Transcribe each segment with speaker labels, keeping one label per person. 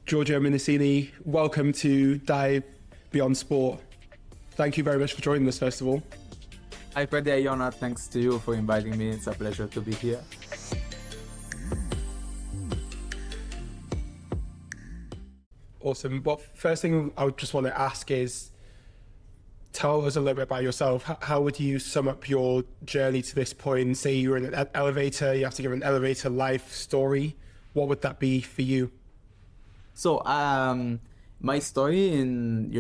Speaker 1: Giorgio Minisini, welcome to Dive Beyond Sport. Thank you very much for joining us, first of all.
Speaker 2: Hi, Freddie, Iona. Thanks to you for inviting me. It's a pleasure to be here.
Speaker 1: Awesome. Well, first thing I would just want to ask is, tell us a little bit about yourself. How would you sum up your journey to this point? Say you were in an elevator, you have to give an elevator life story. What would that be for you?
Speaker 2: So, my story in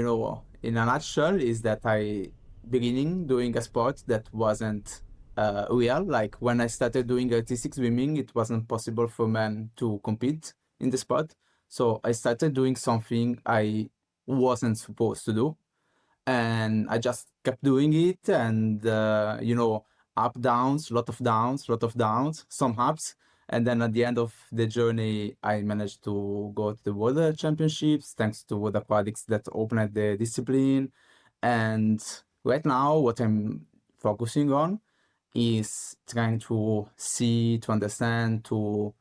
Speaker 2: a nutshell is that I beginning doing a sport that wasn't real. Like when I started doing artistic swimming, it wasn't possible for men to compete in the sport. So I started doing something I wasn't supposed to do. And I just kept doing it, and up downs, lot of downs, some ups, and then at the end of the journey, I managed to go to the World Championships thanks to World Aquatics that opened the discipline. And right now, what I'm focusing on is trying to see, to understand, to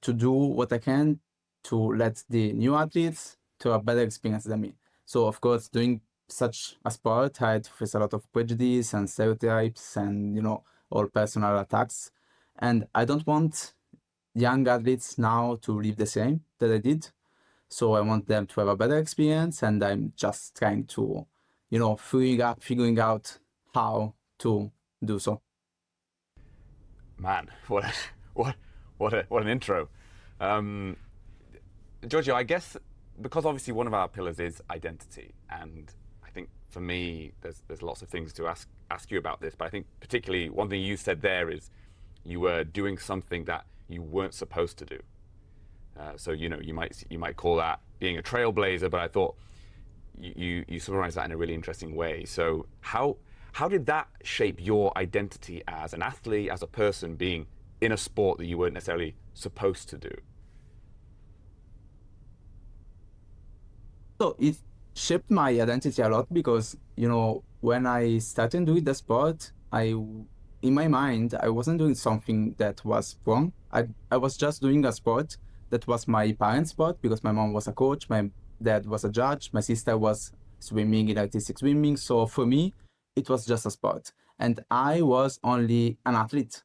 Speaker 2: do what I can to let the new athletes to a better experience than me. So of course, doing such a sport, I had to face a lot of prejudice and stereotypes and, all personal attacks. And I don't want young athletes now to live the same that I did. So I want them to have a better experience, and I'm just trying to, figuring out how to do so.
Speaker 3: Man, what an intro. Giorgio, I guess because obviously one of our pillars is identity, and I think for me there's lots of things to ask you about this, but I think particularly one thing you said there is you were doing something that you weren't supposed to do. So you might call that being a trailblazer, but I thought you summarized that in a really interesting way. So how did that shape your identity as an athlete, as a person being in a sport that you weren't necessarily supposed to do?
Speaker 2: So it shaped my identity a lot because, when I started doing the sport, in my mind, I wasn't doing something that was wrong. I was just doing a sport that was my parents' sport because my mom was a coach, my dad was a judge, my sister was swimming in artistic swimming. So for me, it was just a sport. And I was only an athlete.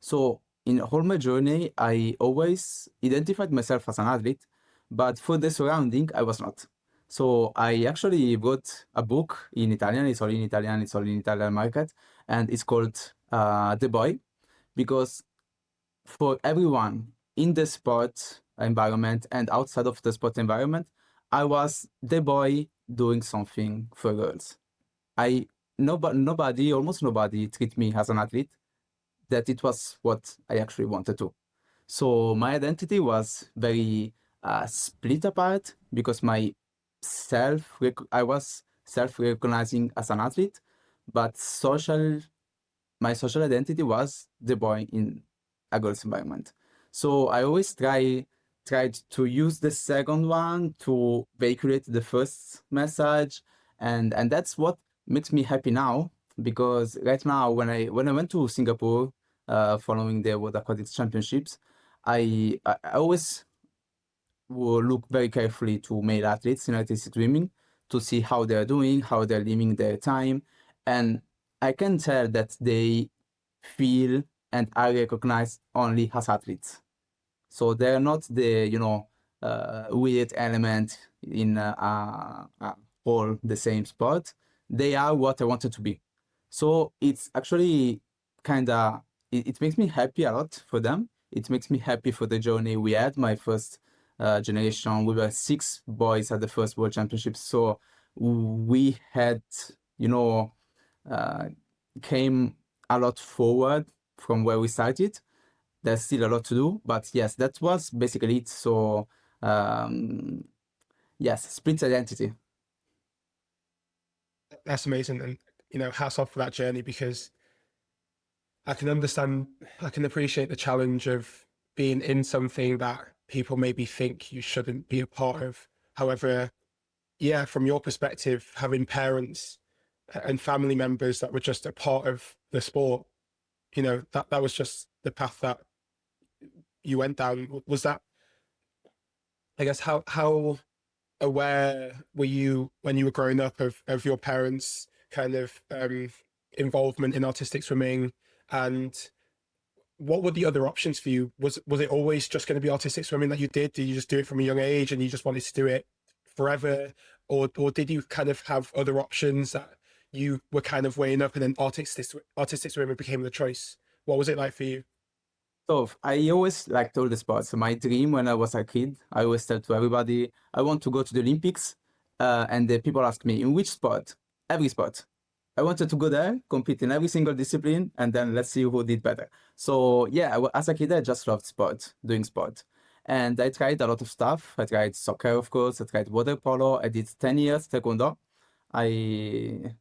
Speaker 2: So in all my journey, I always identified myself as an athlete, but for the surrounding, I was not. So I actually wrote a book in Italian. It's all in Italian. It's all in Italian market, and it's called The Boy, because for everyone in the sport environment and outside of the sport environment, I was the boy doing something for girls. Almost nobody treated me as an athlete, that it was what I actually wanted to. So my identity was very split apart because I was self-recognizing as an athlete, but my social identity was the boy in a girl's environment. So I always tried to use the second one to vehiculate the first message, and that's what makes me happy now, because right now when I went to Singapore following the World Aquatics Championships, I always will look very carefully to male athletes in artistic swimming to see how they're doing, how they're living their time, and I can tell that they feel and are recognized only as athletes. So they're not the weird element in all the same sport. They are what I wanted to be. So it's actually it makes me happy a lot for them. It makes me happy for the journey we had. My first generation, we were 6 boys at the first World Championships. So we had, came a lot forward from where we started. There's still a lot to do, but yes, that was basically it. So yes, split identity.
Speaker 1: That's amazing, and hats off for that journey, because I can appreciate the challenge of being in something that people maybe think you shouldn't be a part of. However, yeah, from your perspective, having parents and family members that were just a part of the sport, that was just the path that you went down. Was that I guess how aware were you when you were growing up of your parents' kind of involvement in artistic swimming, and what were the other options for you? Was it always just going to be artistic swimming that you did? Did you just do it from a young age and you just wanted to do it forever, or did you kind of have other options that you were kind of weighing up, and then artistic swimming became the choice? What was it like for you?
Speaker 2: So I always liked all the sports. So my dream when I was a kid, I always tell to everybody, I want to go to the Olympics. And the people ask me, in which sport? Every sport. I wanted to go there, compete in every single discipline, and then let's see who did better. So yeah, as a kid, I just loved sport, doing sport. And I tried a lot of stuff. I tried soccer, of course. I tried water polo. I did 10 years taekwondo. I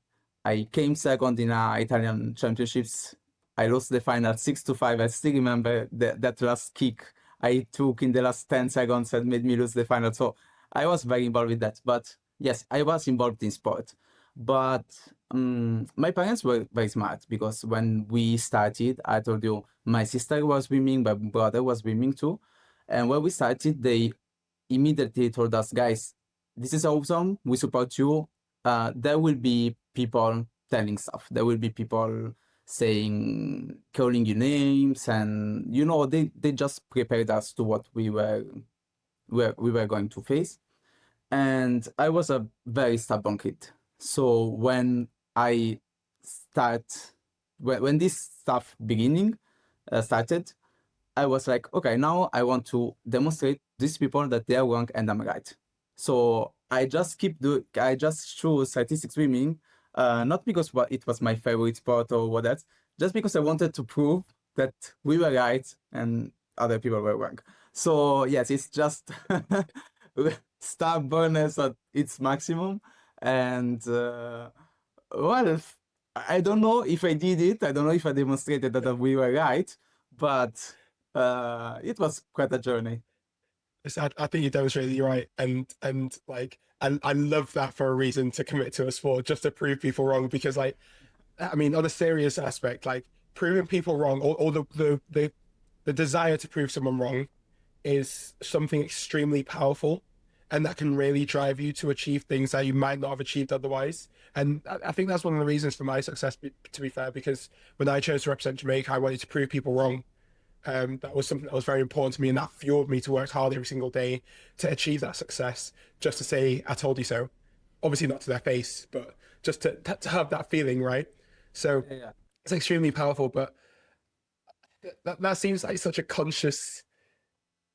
Speaker 2: I came second in Italian championships. I lost the final 6-5. I still remember that last kick I took in the last 10 seconds that made me lose the final. So I was very involved with that. But yes, I was involved in sport. But my parents were very smart because when we started, I told you my sister was swimming, my brother was swimming too. And when we started, they immediately told us, guys, this is awesome. We support you. There will be people telling stuff. There will be people saying, calling you names, and they just prepared us to what we were going to face. And I was a very stubborn kid. So when I start when this stuff beginning started, I was like, okay, now I want to demonstrate these people that they are wrong and I'm right. So I just chose artistic swimming, not because it was my favorite sport or what else, just because I wanted to prove that we were right and other people were wrong. So yes, it's just stubbornness at its maximum. And well, I don't know if I did it. I don't know if I demonstrated that we were right, but it was quite a journey.
Speaker 1: I think you demonstrated you're right, and like, and I love that for a reason to commit to a sport, just to prove people wrong. Because, like, I mean, on a serious aspect, like proving people wrong, or the desire to prove someone wrong, is something extremely powerful, and that can really drive you to achieve things that you might not have achieved otherwise. And I think that's one of the reasons for my success, to be fair, because when I chose to represent Jamaica, I wanted to prove people wrong. That was something that was very important to me, and that fueled me to work hard every single day to achieve that success. Just to say, "I told you so." Obviously, not to their face, but just to have that feeling, right? So
Speaker 2: Yeah.
Speaker 1: it's extremely powerful. But that seems like such a conscious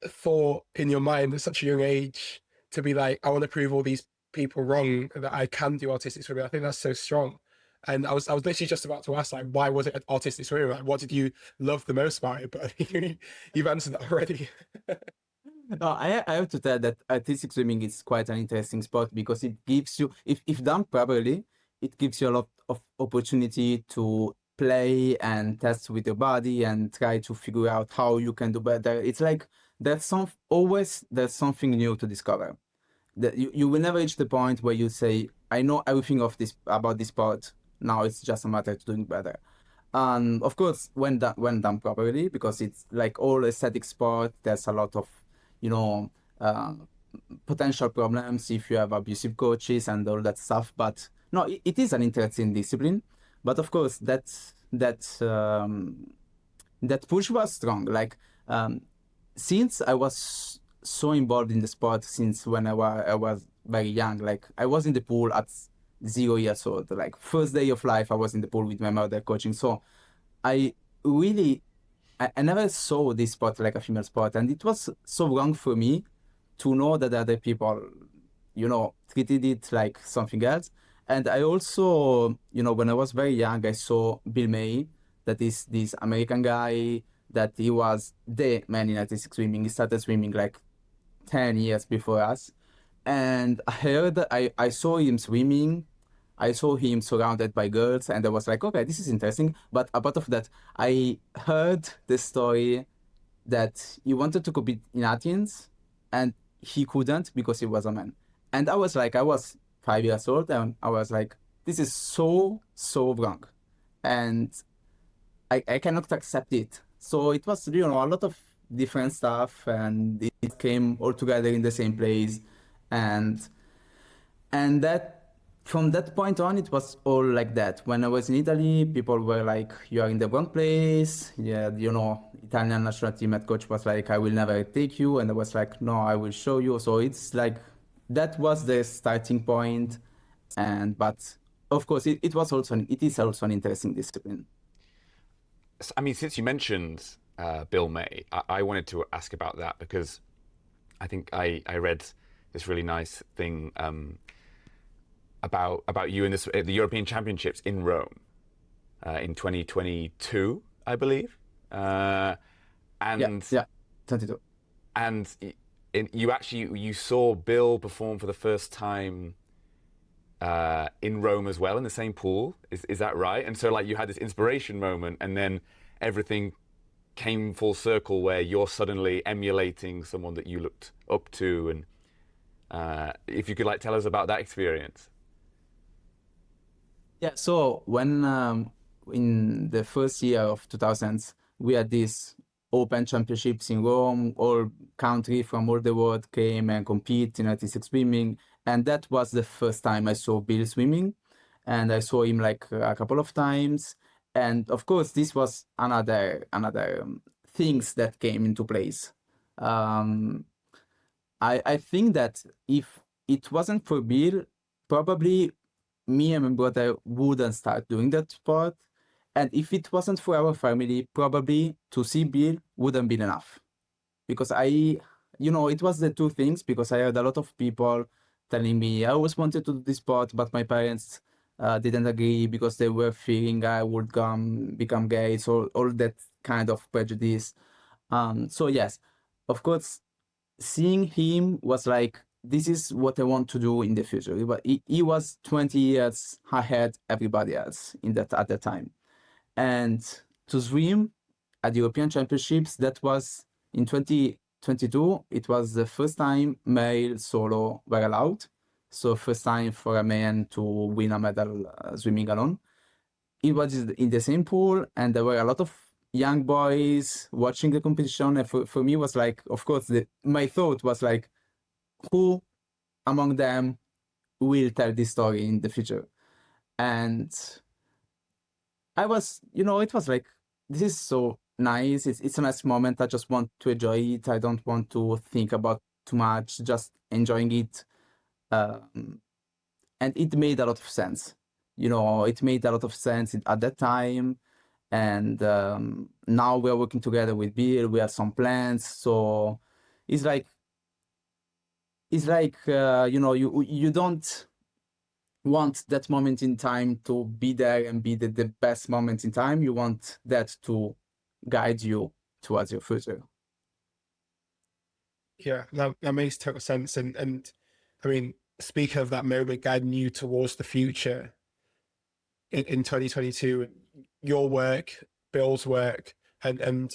Speaker 1: thought in your mind at such a young age, to be like, I want to prove all these people wrong that I can do artistic swimming. I think that's so strong. And I was literally just about to ask, like, why was it artistic swimming? Like, what did you love the most about it? But I think you've answered that already.
Speaker 2: No, I have to tell that artistic swimming is quite an interesting sport because it gives you, if done properly, it gives you a lot of opportunity to play and test with your body and try to figure out how you can do better. It's like there's something new to discover. That you will never reach the point where you say, I know everything about this sport. Now it's just a matter of doing better. And of course, when done properly, because it's like all aesthetic sport, there's a lot of, you know, uh, potential problems if you have abusive coaches and all that stuff. But no, it is an interesting discipline. But of course, that push was strong. Like since I was so involved in the sport since when I was very young. Like I was in the pool at 0 years old. Like first day of life, I was in the pool with my mother coaching. So I really I never saw this sport like a female sport, and it was so wrong for me to know that other people, treated it like something else. And I also, when I was very young, I saw Bill May, that is this American guy that he was the man in artistic swimming. He started swimming like 10 years before us. And I saw him swimming. I saw him surrounded by girls, and I was like, okay, this is interesting. But apart of that, I heard the story that he wanted to compete in Athens and he couldn't because he was a man. And I was 5 years old, and I was like, this is so, so wrong. And I cannot accept it. So it was, a lot of different stuff, and it came all together in the same place, and that from that point on, it was all like that. When I was in Italy, people were like, "You are in the wrong place." Yeah, Italian national team head coach was like, "I will never take you," and I was like, "No, I will show you." So it's like that was the starting point, but of course, it is also an interesting discipline.
Speaker 3: I mean, since you mentioned Bill May, I wanted to ask about that because I think I read this really nice thing about you in the European Championships in Rome in 2022, I believe. And
Speaker 2: Yeah, 22.
Speaker 3: and you saw Bill perform for the first time in Rome as well, in the same pool. Is that right? And so like you had this inspiration moment, and then everything came full circle where you're suddenly emulating someone that you looked up to. And if you could like tell us about that experience.
Speaker 2: Yeah, so when in the first year of 2000s, we had these open championships in Rome. All country from all the world came and compete in artistic swimming, and that was the first time I saw Bill swimming, and I saw him like a couple of times. And of course, this was another things that came into place. Um, I think that if it wasn't for Bill, probably me and my brother wouldn't start doing that sport. And if it wasn't for our family, probably to see Bill wouldn't be enough. Because it was the two things, because I heard a lot of people telling me I always wanted to do this sport, but my parents didn't agree because they were fearing I would become gay. So all that kind of prejudice. So yes, of course, seeing him was like, this is what I want to do in the future. He was 20 years ahead everybody else at that time. And to swim at the European Championships, that was in 2022. It was the first time male solo were allowed. So first time for a man to win a medal swimming alone. It was in the same pool, and there were a lot of young boys watching the competition. And for me, was like, of course, my thought was like, who among them will tell this story in the future? And I was, it was like, this is so nice. It's a nice moment. I just want to enjoy it. I don't want to think about too much, just enjoying it. And it made a lot of sense. It made a lot of sense at that time. And now we're working together with Bill. We have some plans. So it's like you don't want that moment in time to be there and be the best moment in time. You want that to guide you towards your future.
Speaker 1: Yeah, that makes total sense. And I mean, speaking of that moment guiding you towards the future in 2022, your work, Bill's work, and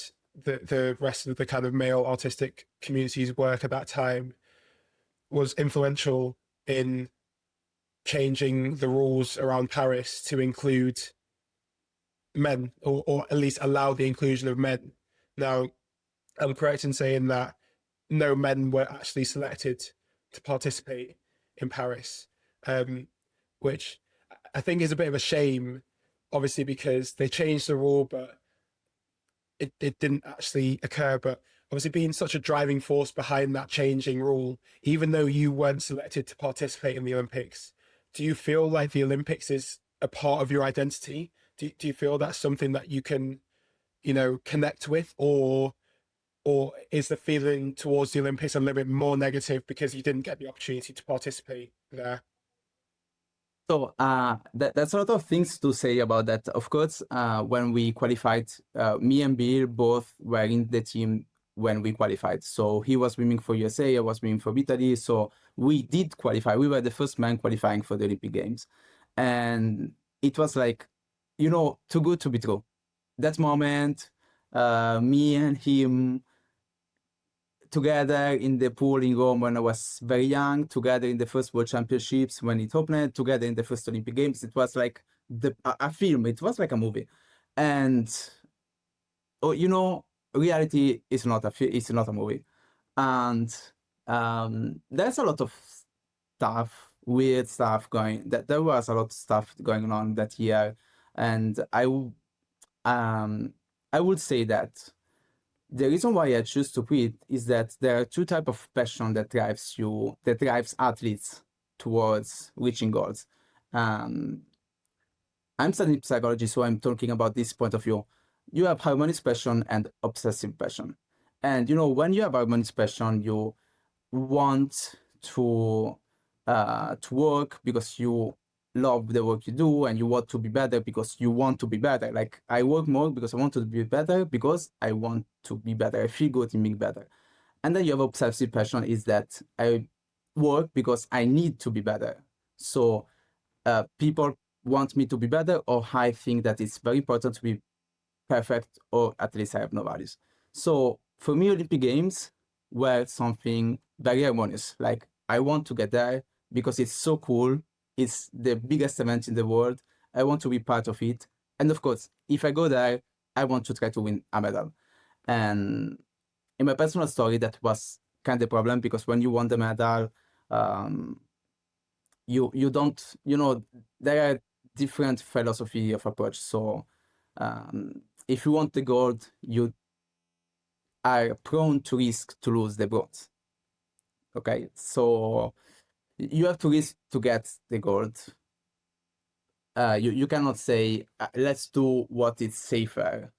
Speaker 1: the rest of the kind of male autistic community's work at that time was influential in changing the rules around Paris to include men, or at least allow the inclusion of men. Now, I'm correct in saying that no men were actually selected to participate in Paris, which I think is a bit of a shame, obviously, because they changed the rule, but it didn't actually occur. But obviously, being such a driving force behind that changing rule, even though you weren't selected to participate in the Olympics, do you feel like the Olympics is a part of your identity? Do you feel that's something that you can, connect with, or is the feeling towards the Olympics a little bit more negative because you didn't get the opportunity to participate there?
Speaker 2: So that's a lot of things to say about that. Of course, when we qualified, me and Bill both were in the team when we qualified. So he was swimming for USA, I was swimming for Italy. So we did qualify. We were the first man qualifying for the Olympic Games. And it was like, too good to be true. That moment, me and him together in the pool in Rome when I was very young, together in the first World Championships when it opened, together in the first Olympic Games. It was like a film. It was like a movie. And, reality is not it's not a movie, and there's a lot of stuff, weird stuff going. That there was a lot of stuff going on that year, and I would say that the reason why I choose to quit is that there are two types of passion that drives athletes towards reaching goals. Um, I'm studying psychology, so I'm talking about this point of view. You have harmonious passion and obsessive passion. And when you have harmonious passion, you want to work because you love the work you do, and you want to be better because you want to be better. Like, I work more because I want to be better, because I want to be better. I feel good in being better. And then you have obsessive passion, is that I work because I need to be better. So people want me to be better, or I think that it's very important to be perfect, or at least I have no values. So for me, Olympic Games were something very harmonious. Like, I want to get there because it's so cool. It's the biggest event in the world. I want to be part of it. And of course, if I go there, I want to try to win a medal. And in my personal story, that was kind of a problem, because when you won the medal, you don't, there are different philosophy of approach. So if you want the gold, you are prone to risk to lose the bronze. Okay, so you have to risk to get the gold. You cannot say, let's do what is safer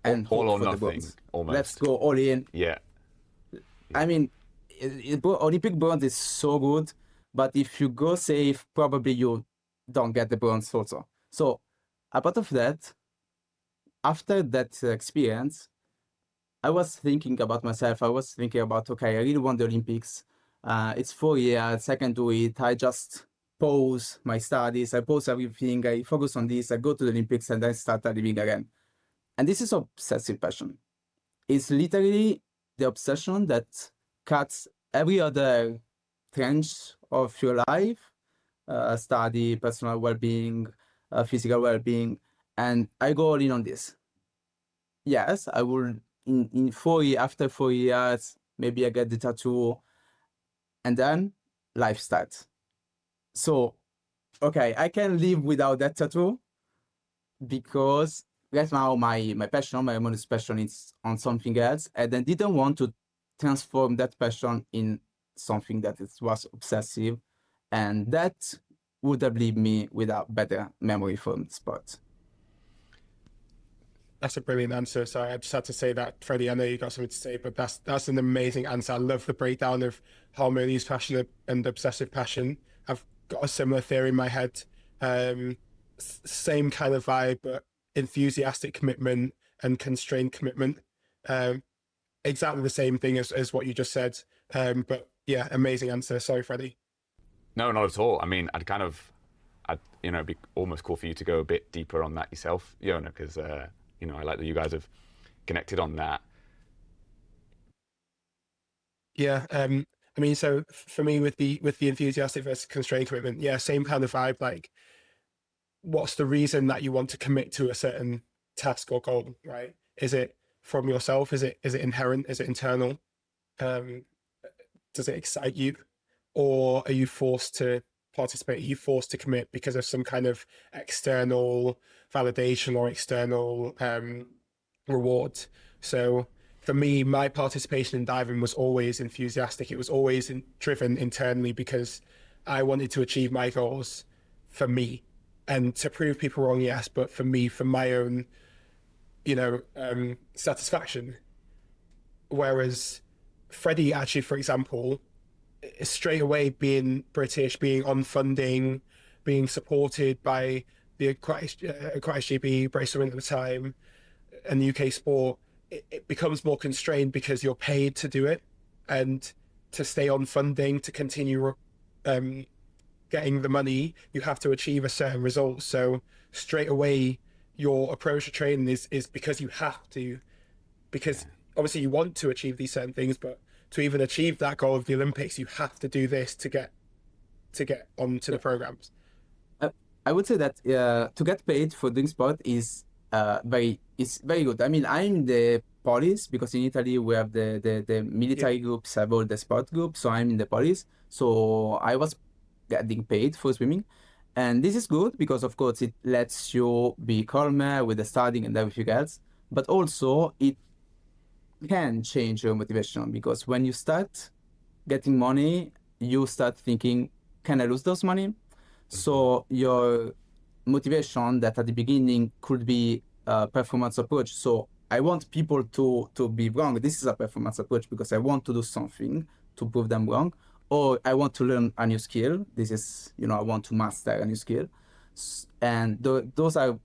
Speaker 2: and
Speaker 3: all
Speaker 2: hope
Speaker 3: or
Speaker 2: for the
Speaker 3: nothing,
Speaker 2: bronze.
Speaker 3: almost.
Speaker 2: Let's go all in.
Speaker 3: Yeah.
Speaker 2: I mean, Olympic bronze is so good, but if you go safe, probably you don't get the bronze also. So apart of that, after that experience, I was thinking about myself. I was thinking about, okay, I really want the Olympics. It's 4 years, I can do it. I just pause my studies, I pause everything, I focus on this, I go to the Olympics, and then start living again. And this is obsessive passion. It's literally the obsession that cuts every other trench of your life, study, personal well-being, physical well-being, and I go all in on this. Yes, I will, in 4 years, after 4 years, maybe I get the tattoo, and then life starts. So, okay, I can live without that tattoo, because right now my passion, my most passion, is on something else, and I didn't want to transform that passion in something that was obsessive, and that would have left me with a better memory from sport.
Speaker 1: That's a brilliant answer. Sorry, I just had to say that, Freddie. I know you got something to say, but that's an amazing answer. I love the breakdown of harmonious passion and obsessive passion. I've got a similar theory in my head. Same kind of vibe, but enthusiastic commitment and constrained commitment. Exactly the same thing as what you just said. But yeah, amazing answer. Sorry, Freddie.
Speaker 3: No, not at all. I mean, it'd be almost cool for you to go a bit deeper on that yourself, because I like that you guys have connected on that.
Speaker 1: Yeah. I mean, so for me, with the enthusiastic versus constrained commitment, yeah, same kind of vibe. Like, what's the reason that you want to commit to a certain task or goal, right? Is it from yourself? Is it inherent? Is it internal? Does it excite you, or are you forced to participate? Are you forced to commit because of some kind of external validation or external reward? So for me, my participation in diving was always enthusiastic. It was always driven internally because I wanted to achieve my goals for me and to prove people wrong, yes, but for me, for my own, satisfaction. Whereas Freddie, actually, for example, straight away, being British, being on funding, being supported by the Aquatics GB, Brace at the time, and UK sport, it becomes more constrained because you're paid to do it, and to stay on funding, to continue getting the money, you have to achieve a certain result. So straight away, your approach to training is because you have to, because obviously you want to achieve these certain things, but to even achieve that goal of the Olympics, you have to do this to get onto the programs.
Speaker 2: I would say that to get paid for doing sport is very good. I mean, I'm the police, because in Italy we have the military groups have all the sport groups, so I'm in the police. So I was getting paid for swimming. And this is good because, of course, it lets you be calmer with the studying and everything else. But also, it can change your motivation, because when you start getting money, you start thinking, can I lose those money? So your motivation that at the beginning could be a performance approach. So I want people to be wrong. This is a performance approach because I want to do something to prove them wrong, or I want to learn a new skill. This is, I want to master a new skill. And those are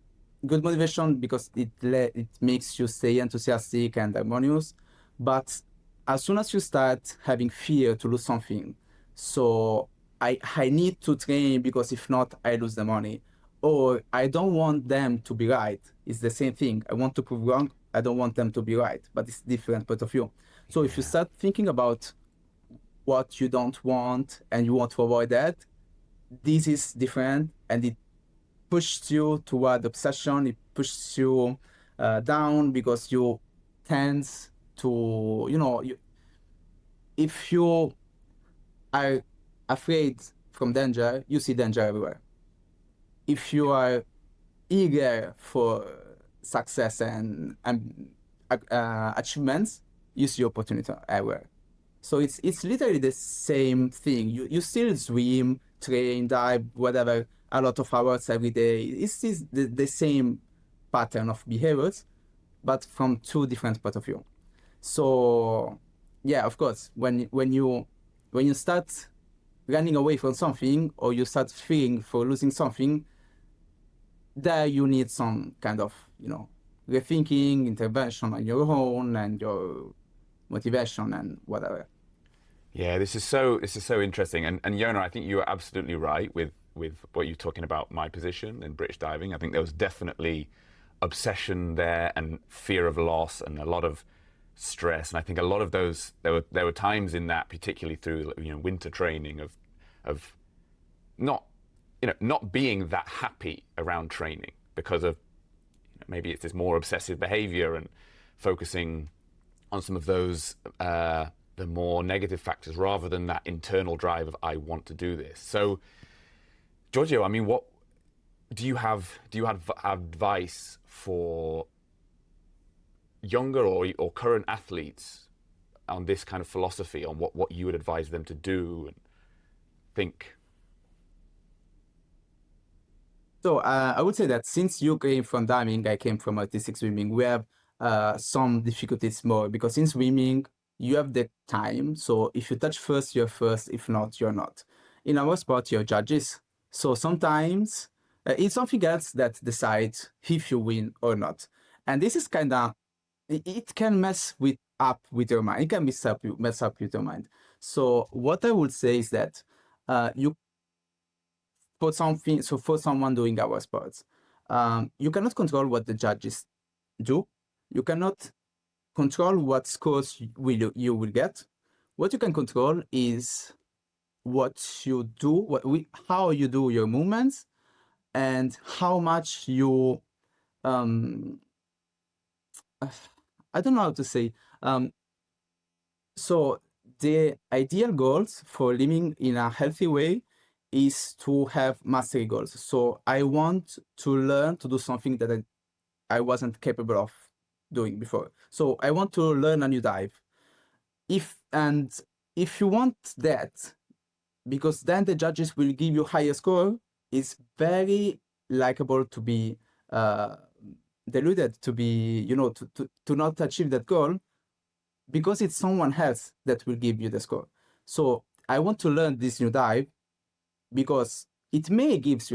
Speaker 2: good motivation because it makes you stay enthusiastic and harmonious. But as soon as you start having fear to lose something, so I need to train because if not, I lose the money. Or I don't want them to be right. It's the same thing. I want to prove wrong. I don't want them to be right, but it's different point of view. So if you start thinking about what you don't want and you want to avoid that, this is different, and it pushes you toward obsession. It pushes you down because you tend to, if you are afraid from danger, you see danger everywhere. If you are eager for success and achievements, you see opportunity everywhere. So it's literally the same thing. You still swim, train, dive, whatever, a lot of hours every day. It's the same pattern of behaviors, but from two different point of view. So yeah, of course, when you start running away from something, or you start fearing for losing something, there you need some kind of rethinking, intervention on your own and your motivation and whatever.
Speaker 3: Yeah, this is so interesting, and Yona, I think you are absolutely right with what you're talking about. My position in British diving, I think there was definitely obsession there and fear of loss and a lot of stress, and I think a lot of those there were times in that, particularly through winter training, of not being that happy around training because of maybe it's this more obsessive behavior and focusing on some of those the more negative factors rather than that internal drive of I want to do this. So, Giorgio, I mean, what do you have advice for younger or current athletes on this kind of philosophy, on what you would advise them to do and think?
Speaker 2: So I would say that since you came from diving, I came from artistic swimming, we have some difficulties more, because in swimming, you have the time. So if you touch first, you're first. If not, you're not. In our sport, you're judges. So sometimes it's something else that decides if you win or not. And this is kind of, it can mess up with your mind. It can mess up with your mind. So what I would say is that you for something, so for someone doing our sports, you cannot control what the judges do. You cannot control what scores you will get. What you can control is what you do, how you do your movements, and how much you, I don't know how to say. So the ideal goals for living in a healthy way is to have mastery goals. So I want to learn to do something that I wasn't capable of doing before. So I want to learn a new dive. If you want that, because then the judges will give you higher score, it's very likable to be deluded, to be, to not achieve that goal, because it's someone else that will give you the score. So I want to learn this new dive because it may give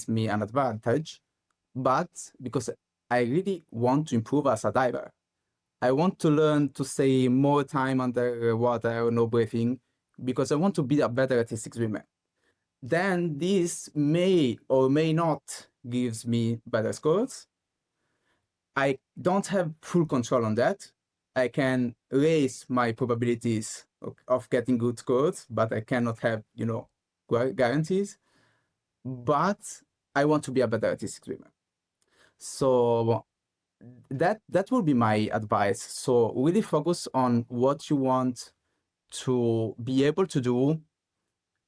Speaker 2: me an advantage, but because I really want to improve as a diver. I want to learn to stay more time under water, no breathing, because I want to be a better artistic swimmer. Then this may or may not gives me better scores. I don't have full control on that. I can raise my probabilities of getting good scores, but I cannot have, guarantees. But I want to be a better artistic swimmer. So that would be my advice. So really focus on what you want to be able to do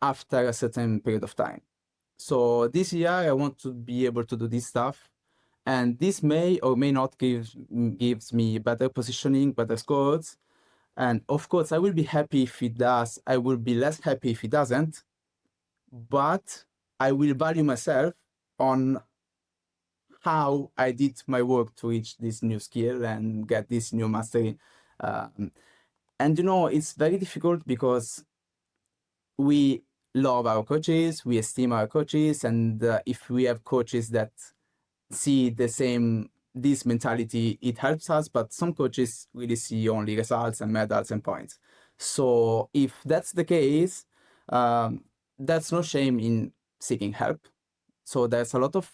Speaker 2: after a certain period of time. So this year I want to be able to do this stuff, and this may or may not gives me better positioning, better scores. And of course, I will be happy if it does. I will be less happy if it doesn't. But I will value myself on how I did my work to reach this new skill and get this new mastery. And it's very difficult because we love our coaches, we esteem our coaches, and if we have coaches that see this mentality, it helps us. But some coaches really see only results and medals and points. So if that's the case, that's no shame in seeking help. So there's a lot of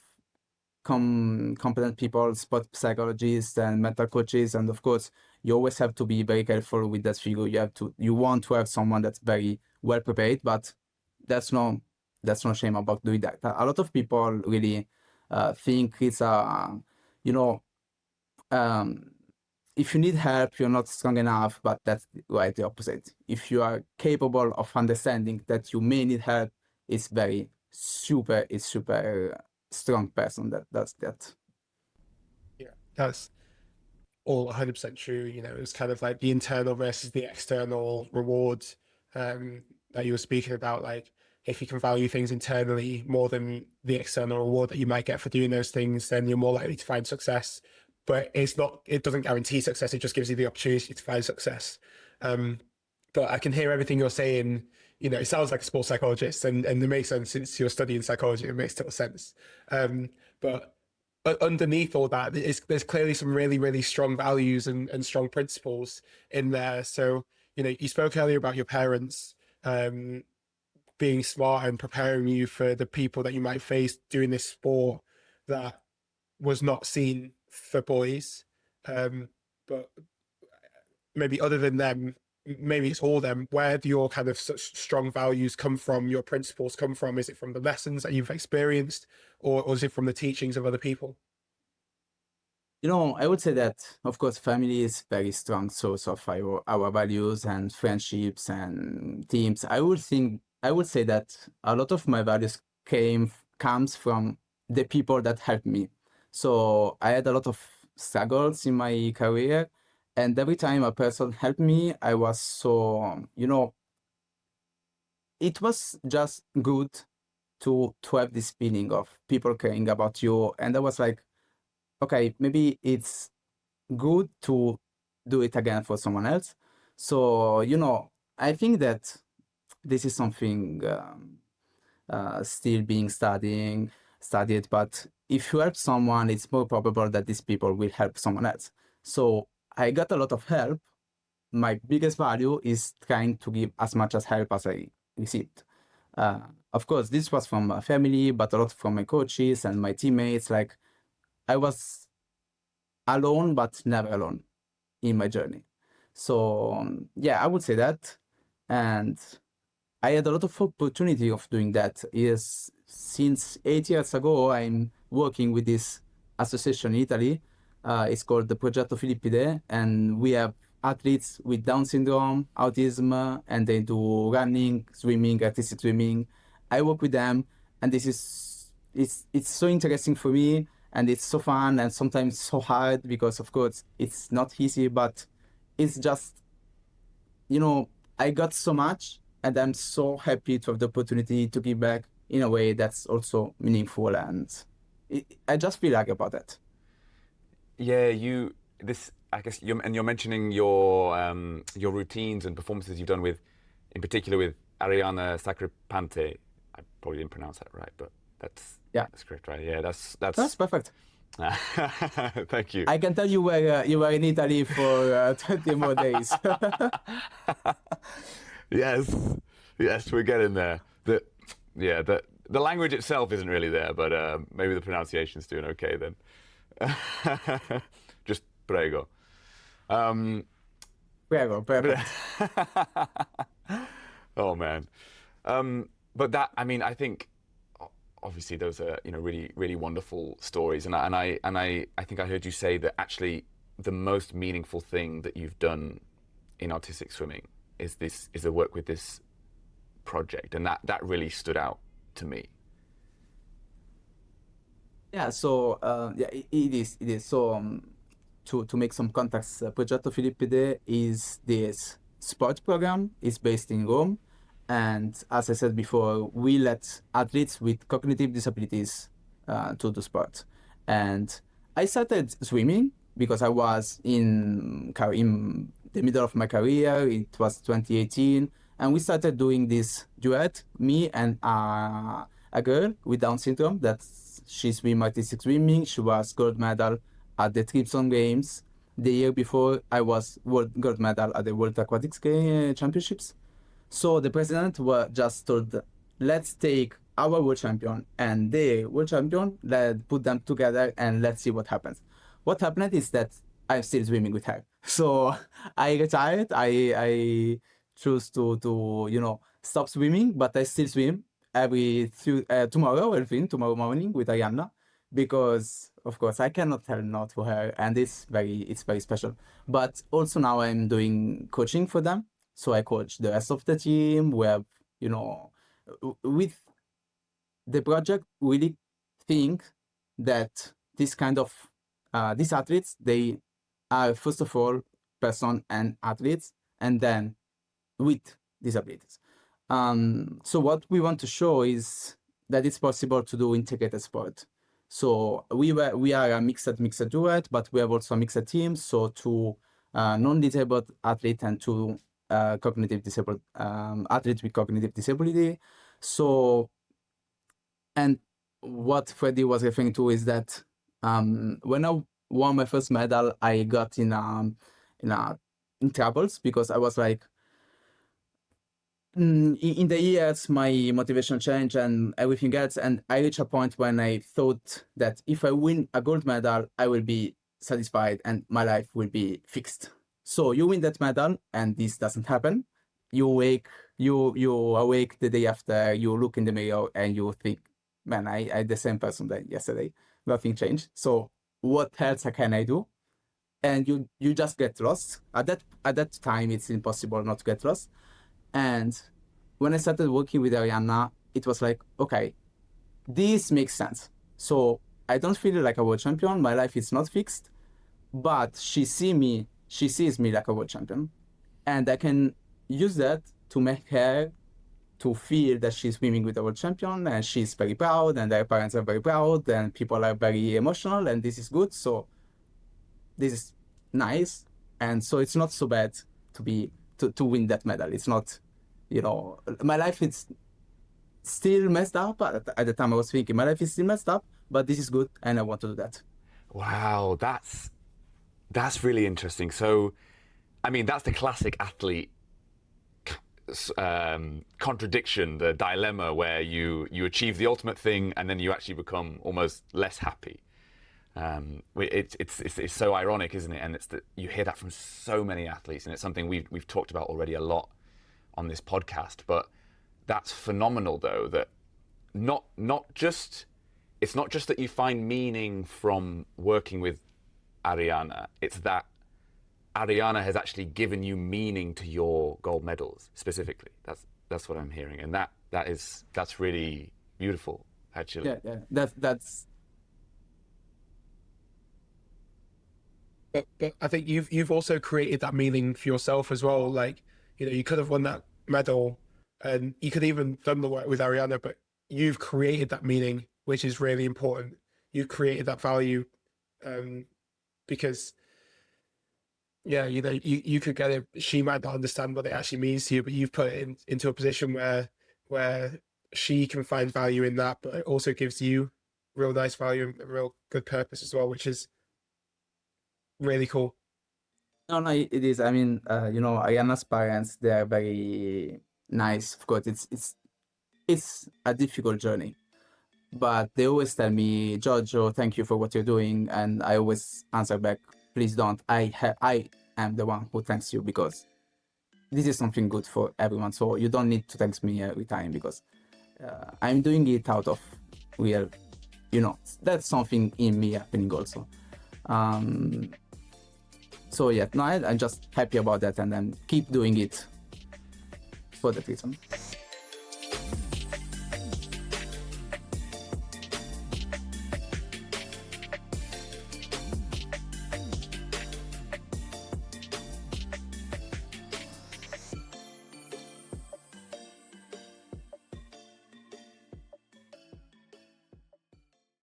Speaker 2: competent people, sport psychologists and mental coaches, and of course you always have to be very careful with that figure. You want to have someone that's very well prepared, but that's no shame about doing that. A lot of people really think it's if you need help, you're not strong enough, but that's right the opposite. If you are capable of understanding that you may need help, it's super strong person that does that.
Speaker 1: Yeah, that's all 100% true. It's kind of like the internal versus the external rewards that you were speaking about. Like, if you can value things internally more than the external reward that you might get for doing those things, then you're more likely to find success. But it doesn't guarantee success. It just gives you the opportunity to find success. But I can hear everything you're saying. It sounds like a sports psychologist, and it makes sense since you're studying psychology. It makes total sense. But underneath all that, there's clearly some really, really strong values and strong principles in there. So, you spoke earlier about your parents being smart and preparing you for the people that you might face doing this sport that was not seen for boys. But maybe other than them, maybe it's all them, where do your kind of such strong values come from, your principles come from? Is it from the lessons that you've experienced, or is it from the teachings of other people?
Speaker 2: I would say that, of course, family is very strong source of our values and friendships and teams. I would say that a lot of my values comes from the people that helped me. So I had a lot of struggles in my career, and every time a person helped me, I was so, it was just good to have this feeling of people caring about you. And I was like, okay, maybe it's good to do it again for someone else. So, I think that this is something still being studied, but if you help someone, it's more probable that these people will help someone else. So I got a lot of help. My biggest value is trying to give as much as help as I received. Of course, this was from my family, but a lot from my coaches and my teammates. Like, I was alone, but never alone in my journey. So yeah, I would say that. And I had a lot of opportunity of doing that. Is since 8 years ago, I'm working with this association in Italy. It's called the Progetto Filippide, and we have athletes with Down syndrome, autism, and they do running, swimming, artistic swimming. I work with them, and it's so interesting for me, and it's so fun, and sometimes so hard because, of course, it's not easy, but it's just, I got so much, and I'm so happy to have the opportunity to give back in a way that's also meaningful, and I just feel like about that.
Speaker 3: Yeah, I guess you're mentioning your routines and performances you've done in particular with Ariana Sacripante. I probably didn't pronounce that right, but that's correct, right? Yeah, that's
Speaker 2: perfect.
Speaker 3: Thank you.
Speaker 2: I can tell you were in Italy for 20 more days.
Speaker 3: Yes, we're getting there. The language itself isn't really there, but maybe the pronunciation's doing okay then. Just prego.
Speaker 2: Prego, perfect.
Speaker 3: Oh man, but that, I mean, I think obviously those are, you know, really, really wonderful stories. And I think I heard you say that actually the most meaningful thing that you've done in artistic swimming is the work with this project, and that really stood out to me.
Speaker 2: Yeah, so it is. So to make some context, Progetto Filippide is this sport program. It's based in Rome, and as I said before, we let athletes with cognitive disabilities to do sport. And I started swimming because I was in the middle of my career. It was 2018, and we started doing this duet, me and a girl with Down syndrome that she swim artistic swimming. She was gold medal at the Tripson Games. The year before, I was gold medal at the World Aquatics Championships. So the president just told, let's take our world champion and the world champion, let's put them together and let's see what happens. What happened is that I'm still swimming with her. So I retired. I choose to stop swimming, but I still swim tomorrow. I'll swim tomorrow morning with Arianna, because of course I cannot tell no to her, and it's very special. But also now I'm doing coaching for them. So I coach the rest of the team. We have, with the project, really think that this kind of these athletes, they are first of all person and athletes, and then with disabilities. So what we want to show is that it's possible to do integrated sport. So we are a mixed duet, but we have also a mixed team. So two non-disabled athletes and two cognitive disabled athletes with cognitive disability. So, and what Freddie was referring to is that when I won my first medal, I got in troubles, because I was like, in the years, my motivation changed and everything else, and I reached a point when I thought that if I win a gold medal, I will be satisfied and my life will be fixed. So you win that medal, and this doesn't happen. You awake the day after, you look in the mirror and you think, man, I the same person that yesterday. Nothing changed. So what else can I do? And you just get lost. At that time, it's impossible not to get lost. And when I started working with Arianna, it was like, okay, this makes sense. So I don't feel like a world champion. My life is not fixed, but she sees me like a world champion, and I can use that to make her to feel that she's swimming with a world champion, and she's very proud, and her parents are very proud, and people are very emotional, and this is good. So this is nice, and so it's not so bad to win that medal. It's not, my life is still messed up. At the time I was thinking, my life is still messed up, but this is good, and I want to do that.
Speaker 3: Wow, that's really interesting. So, I mean, that's the classic athlete contradiction, the dilemma where you achieve the ultimate thing and then you actually become almost less happy. It's so ironic, isn't it? And it's that you hear that from so many athletes, and it's something we've talked about already a lot on this podcast. But that's phenomenal, though, that it's not just that you find meaning from working with Arianna, it's that Arianna has actually given you meaning to your gold medals specifically. That's what I'm hearing, and that's really beautiful, actually.
Speaker 2: Yeah. That's.
Speaker 1: But I think you've also created that meaning for yourself as well. Like, you could have won that medal, and you could even done the work with Arianna, but you've created that meaning, which is really important. You've created that value, because, yeah, you could get it. She might not understand what it actually means to you, but you've put it into a position where she can find value in that, but it also gives you real nice value and a real good purpose as well, which is really cool.
Speaker 2: No, it is. I mean, Arianna's parents, they are very nice. Of course, it's a difficult journey, but they always tell me, Giorgio, thank you for what you're doing, and I always answer back, please don't. I am the one who thanks you, because this is something good for everyone. So you don't need to thank me every time, because I'm doing it out of real, that's something in me happening also. So yeah, no, I'm just happy about that, and then keep doing it for that reason.